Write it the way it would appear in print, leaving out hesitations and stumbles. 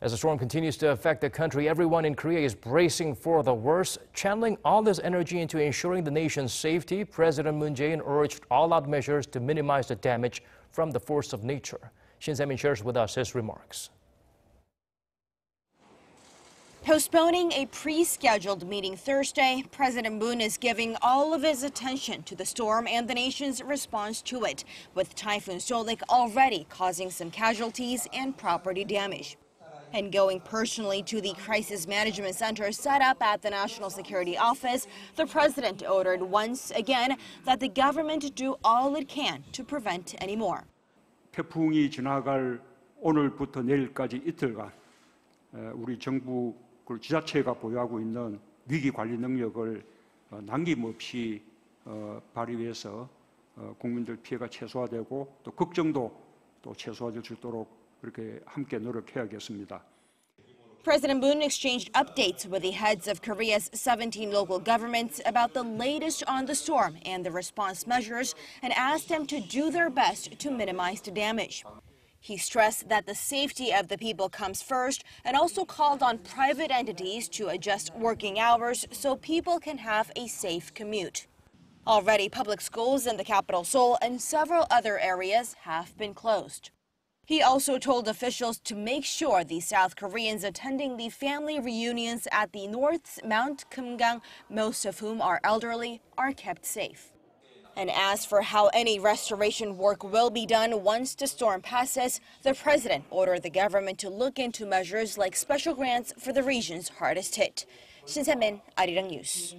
As the storm continues to affect the country, everyone in Korea is bracing for the worst. Channeling all this energy into ensuring the nation's safety, President Moon Jae-in urged all-out measures to minimize the damage from the force of nature. Shin Se-min shares with us his remarks. Postponing a pre-scheduled meeting Thursday, President Moon is giving all of his attention to the storm and the nation's response to it, with Typhoon Solik already causing some casualties and property damage. And going personally to the Crisis Management Center set up at the National Security Office, the president ordered once again that the government do all it can to prevent any more. 태풍이 지나갈 오늘부터 내일까지 이틀간 우리 정부 그리고 지자체가 보유하고 있는 위기 관리 능력을 남김없이 발휘해서 국민들 피해가 최소화되고 또 걱정도 또 최소화될 수 있도록 그렇게 함께 노력해야겠습니다. President Moon exchanged updates with the heads of Korea's 17 local governments about the latest on the storm and the response measures and asked them to do their best to minimize the damage. He stressed that the safety of the people comes first and also called on private entities to adjust working hours so people can have a safe commute. Already, public schools in the capital Seoul and several other areas have been closed. He also told officials to make sure the South Koreans attending the family reunions at the North's Mount Kumgang, most of whom are elderly, are kept safe. And as for how any restoration work will be done once the storm passes, the president ordered the government to look into measures like special grants for the regions hardest hit. Shin Se-min, Arirang News.